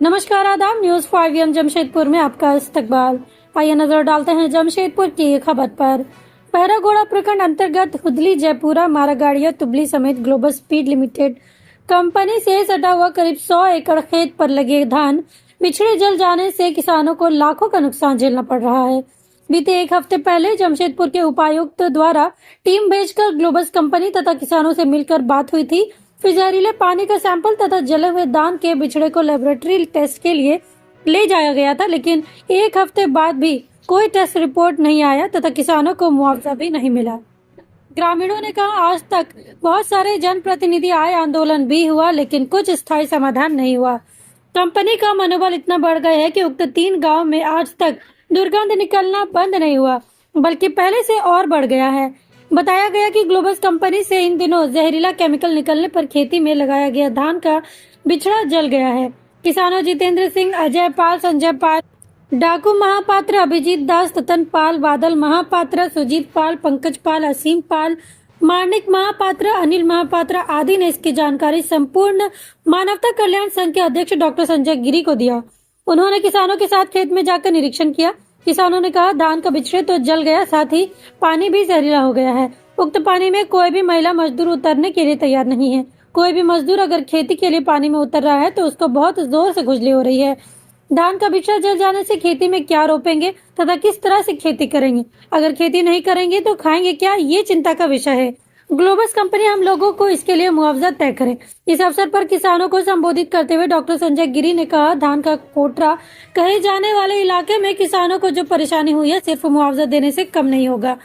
नमस्कार, आदाब। न्यूज 5 जमशेदपुर में आपका इस्तकबाल। आइए नजर डालते हैं जमशेदपुर की खबर पर। बहरागोड़ा प्रखंड अंतर्गत हुदली जयपुरा मारागाड़िया तुबली समेत ग्लोबल स्पीड लिमिटेड कंपनी से सटा हुआ करीब 100 एकड़ खेत पर लगे धान बिछड़े जल जाने से किसानों को लाखों का नुकसान झेलना पड़ रहा है। बीते एक हफ्ते पहले जमशेदपुर के उपायुक्त द्वारा टीम भेजकर ग्लोबल कंपनी तथा किसानों से मिलकर बात हुई थी। फिर जहरीले पानी का सैंपल तथा जले हुए धान के बिछड़े को लेबोरेटरी टेस्ट के लिए ले जाया गया था, लेकिन एक हफ्ते बाद भी कोई टेस्ट रिपोर्ट नहीं आया तथा किसानों को मुआवजा भी नहीं मिला। ग्रामीणों ने कहा, आज तक बहुत सारे जनप्रतिनिधि आए, आंदोलन भी हुआ, लेकिन कुछ स्थायी समाधान नहीं हुआ। कंपनी का मनोबल इतना बढ़ गया है कि उक्त 3 गांव में आज तक दुर्गंध निकलना बंद नहीं हुआ, बल्कि पहले से और बढ़ गया है। बताया गया कि ग्लोबल कंपनी से इन दिनों जहरीला केमिकल निकलने पर खेती में लगाया गया धान का बिछड़ा जल गया है। किसानों जितेंद्र सिंह, अजय पाल, संजय पाल, डाकू महापात्र, अभिजीत दास, ततन पाल, बादल महापात्र, सुजीत पाल, पंकज पाल, असीम पाल, मार्निक महापात्र, अनिल महापात्र आदि ने इसकी जानकारी संपूर्ण मानवता कल्याण संघ के अध्यक्ष डॉक्टर संजय गिरी को दिया। उन्होंने किसानों के साथ खेत में जाकर निरीक्षण किया। किसानों ने कहा, धान का बिछड़े तो जल गया, साथ ही पानी भी जहरीला हो गया है। उक्त पानी में कोई भी महिला मजदूर उतरने के लिए तैयार नहीं है। कोई भी मजदूर अगर खेती के लिए पानी में उतर रहा है तो उसको बहुत जोर से खुजली हो रही है। धान का बिछड़ा जल जाने से खेती में क्या रोपेंगे तथा किस तरह से खेती करेंगे? अगर खेती नहीं करेंगे तो खाएंगे क्या? ये चिंता का विषय है। ग्लोबस कंपनी हम लोगों को इसके लिए मुआवजा तय करे। इस अवसर पर किसानों को संबोधित करते हुए डॉक्टर संजय गिरी ने कहा, धान का कोटरा कहे जाने वाले इलाके में किसानों को जो परेशानी हुई है, सिर्फ मुआवजा देने से कम नहीं होगा।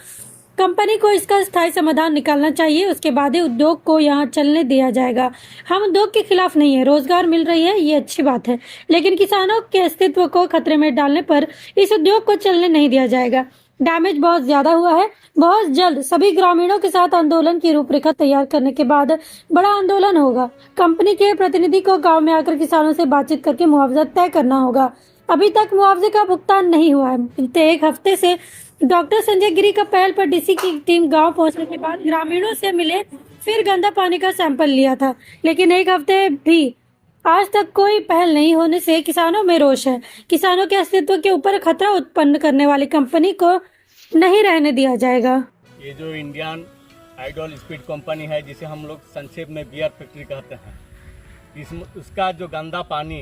कंपनी को इसका स्थायी समाधान निकालना चाहिए, उसके बाद ही उद्योग को यहाँ चलने दिया जाएगा। हम उद्योग के खिलाफ नहीं है, रोजगार मिल रही है, ये अच्छी बात है, लेकिन किसानों के अस्तित्व को खतरे में डालने पर इस उद्योग को चलने नहीं दिया जाएगा। डैमेज बहुत ज्यादा हुआ है। बहुत जल्द सभी ग्रामीणों के साथ आंदोलन की रूपरेखा तैयार करने के बाद बड़ा आंदोलन होगा। कंपनी के प्रतिनिधि को गांव में आकर किसानों से बातचीत करके मुआवजा तय करना होगा। अभी तक मुआवजे का भुगतान नहीं हुआ है। बीते एक हफ्ते से डॉक्टर संजय गिरी का पहल पर डीसी की टीम गांव पहुंचने के बाद ग्रामीणों से मिले, फिर गंदा पानी का सैंपल लिया था, लेकिन एक हफ्ते भी आज तक कोई पहल नहीं होने से किसानों में रोष है। किसानों के अस्तित्व के ऊपर खतरा उत्पन्न करने वाली कंपनी को नहीं रहने दिया जाएगा। ये जो इंडियन आइडल स्पीड कंपनी है, जिसे हम लोग संक्षेप में बियर फैक्ट्री कहते हैं, उसका जो गंदा पानी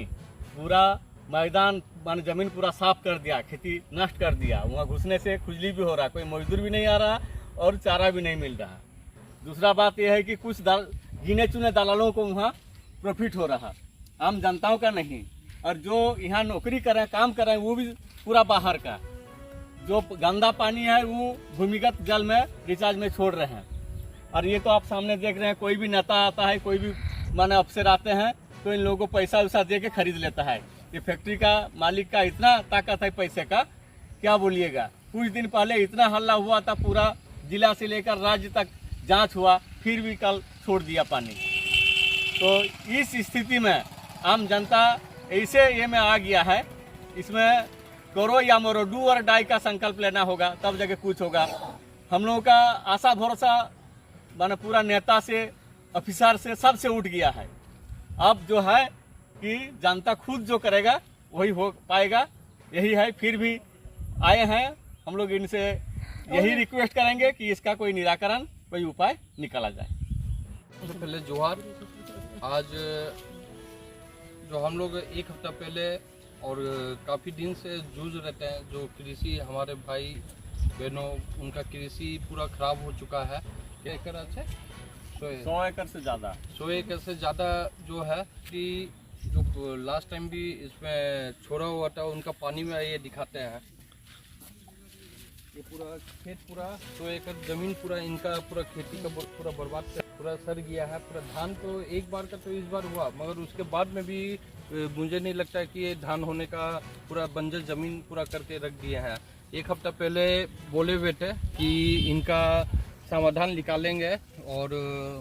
पूरा मैदान मान जमीन पूरा साफ कर दिया, खेती नष्ट कर दिया। वहाँ घुसने से खुजली भी हो रहा, कोई मजदूर भी नहीं आ रहा और चारा भी नहीं मिल रहा। दूसरा बात यह है कि कुछ गिने चुने दलालों को वहाँ प्रॉफिट हो रहा, आम जनताओं का नहीं। और जो यहाँ नौकरी कर रहे हैं, काम कर रहे हैं, वो भी पूरा बाहर का। जो गंदा पानी है वो भूमिगत जल में रिचार्ज में छोड़ रहे हैं। और ये तो आप सामने देख रहे हैं, कोई भी नेता आता है, कोई भी माने अफसर आते हैं तो इन लोगों को पैसा वैसा दे के खरीद लेता है। ये फैक्ट्री का मालिक का इतना ताकत है पैसे का, क्या बोलिएगा। कुछ दिन पहले इतना हल्ला हुआ था, पूरा जिला से लेकर राज्य तक जांच हुआ, फिर भी कल छोड़ दिया पानी। तो इस स्थिति में आम जनता ऐसे ये में आ गया है। इसमें करो या मरो, डू और डाई का संकल्प लेना होगा, तब जगह कुछ होगा। हम लोगों का आशा भरोसा माने पूरा नेता से, ऑफिसर से, सब से उठ गया है। अब जो है कि जनता खुद जो करेगा वही हो पाएगा, यही है। फिर भी आए हैं हम लोग, इनसे यही रिक्वेस्ट करेंगे कि इसका कोई निराकरण, कोई उपाय निकाला जाए। सबसे पहले जोहार। आज जो हम लोग एक हफ्ता पहले और काफ़ी दिन से जूझ रहते हैं, जो कृषि हमारे भाई बहनों, उनका कृषि पूरा खराब हो चुका है। क्या एकड़ अच्छा 100 एकड़ से ज़्यादा, 100 एकड़ से ज़्यादा जो है कि जो लास्ट टाइम भी इसमें छोड़ा हुआ था, उनका पानी में ये दिखाते हैं। ये पूरा खेत, पूरा 100 एकड़ ज़मीन, पूरा इनका पूरा खेती का पूरा बर्बाद, पूरा सड़ गया है। पूरा धान तो एक बार का तो इस बार हुआ, मगर उसके बाद में भी मुझे नहीं लगता है कि ये धान होने का पूरा बंजर ज़मीन पूरा करके रख दिए हैं। एक हफ्ता पहले बोले हुए थे कि इनका समाधान निकालेंगे और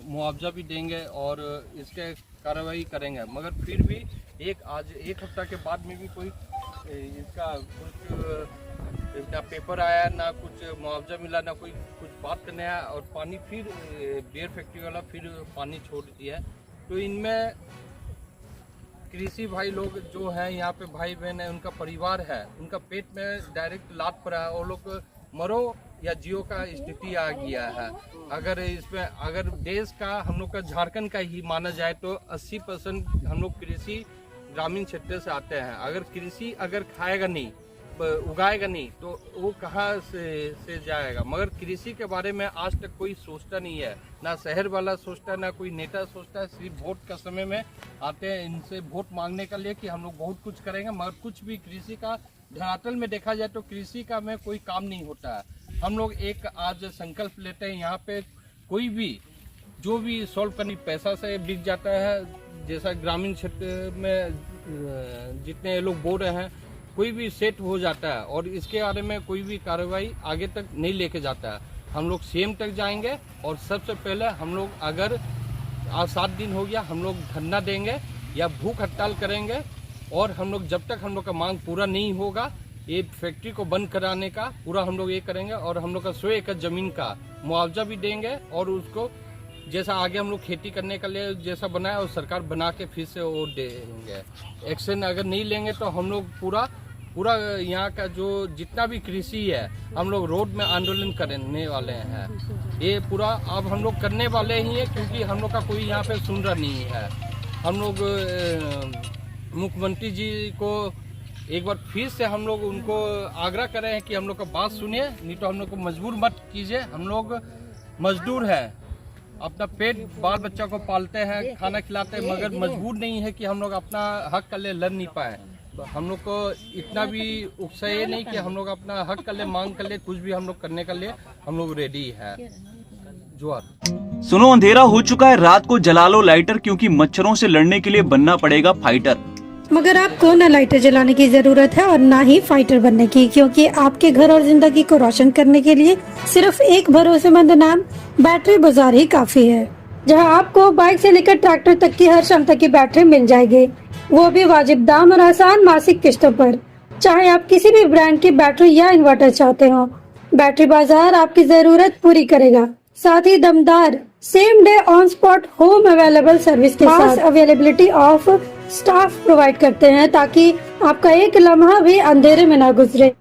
मुआवजा भी देंगे और इसके कार्रवाई करेंगे, मगर फिर भी आज एक हफ्ता के बाद में भी कोई इसका कुछ ना पेपर आया, ना कुछ मुआवजा मिला, ना कोई कुछ बात करने आया। और पानी फिर बियर फैक्ट्री वाला फिर पानी छोड़ दिया है। तो इनमें कृषि भाई लोग जो है यहाँ पे भाई बहन है, उनका परिवार है, उनका पेट में डायरेक्ट लात पड़ा है और लोग मरो या जियो का स्थिति आ गया है। अगर इसमें अगर देश का हम लोग का झारखंड का ही माना जाए तो 80% हम लोग कृषि ग्रामीण क्षेत्र से आते हैं। अगर कृषि अगर खाएगा नहीं, उगाएगा नहीं तो वो कहाँ से जाएगा। मगर कृषि के बारे में आज तक कोई सोचता नहीं है, ना शहर वाला सोचता, ना कोई नेता सोचता। सिर्फ वोट का समय में आते हैं इनसे वोट मांगने का लिए कि हम लोग बहुत कुछ करेंगे, मगर कुछ भी कृषि का धरातल में देखा जाए तो कृषि का में कोई काम नहीं होता है। हम लोग एक आज संकल्प लेते हैं, यहाँ पे कोई भी जो भी सॉल्व करनी पैसा से बिक जाता है। जैसा ग्रामीण क्षेत्र में जितने लोग बोल रहे हैं, कोई भी सेट हो जाता है और इसके बारे में कोई भी कार्रवाई आगे तक नहीं लेके जाता है। हम लोग सीएम तक जाएंगे और सबसे पहले हम लोग अगर आज 7 दिन हो गया, हम लोग धरना देंगे या भूख हड़ताल करेंगे और हम लोग जब तक हम लोग का मांग पूरा नहीं होगा, ये फैक्ट्री को बंद कराने का पूरा हम लोग ये करेंगे और हम लोग का 100 एकड़ जमीन का मुआवजा भी देंगे और उसको जैसा आगे हम लोग खेती करने के लिए जैसा बनाया और सरकार बना के फिर से वो देंगे। एक्शन अगर नहीं लेंगे तो हम लोग पूरा यहाँ का जो जितना भी कृषि है हम लोग रोड में आंदोलन करने वाले हैं। ये पूरा अब हम लोग करने वाले ही हैं क्योंकि हम लोग का कोई यहाँ पे सुन रहा नहीं है। हम लोग मुख्यमंत्री जी को एक बार फिर से हम लोग उनको आग्रह कर रहे हैं कि हम लोग का बात सुनिए, नहीं तो हम लोग को मजबूर मत कीजिए। हम लोग मजदूर हैं, अपना पेट बाल बच्चा को पालते हैं, खाना खिलाते हैं, मगर मजबूर नहीं है कि हम लोग अपना हक के लिए लड़ नहीं पाए। हम लोग को इतना भी उत्साह नहीं कि हम लोग अपना हक के लिए मांग कर लिए, कुछ भी हम लोग करने के लिए हम लोग रेडी है। जोहार। सुनो, अंधेरा हो चुका है, रात को जला लो लाइटर, क्योंकि मच्छरों से लड़ने के लिए बनना पड़ेगा फाइटर। मगर आपको न लाइटर जलाने की जरूरत है और ना ही फाइटर बनने की, क्योंकि आपके घर और जिंदगी को रोशन करने के लिए सिर्फ एक भरोसेमंद नाम बैटरी बाजार ही काफी है, जहां आपको बाइक से लेकर ट्रैक्टर तक की हर क्षमता की बैटरी मिल जाएगी, वो भी वाजिब दाम और आसान मासिक किस्तों पर। चाहे आप किसी भी ब्रांड की बैटरी या इन्वर्टर चाहते हो, बैटरी बाजार आपकी जरूरत पूरी करेगा। साथ ही दमदार same day on spot home available service के साथ अवेलेबिलिटी ऑफ स्टाफ प्रोवाइड करते हैं, ताकि आपका एक लम्हा भी अंधेरे में ना गुजरे।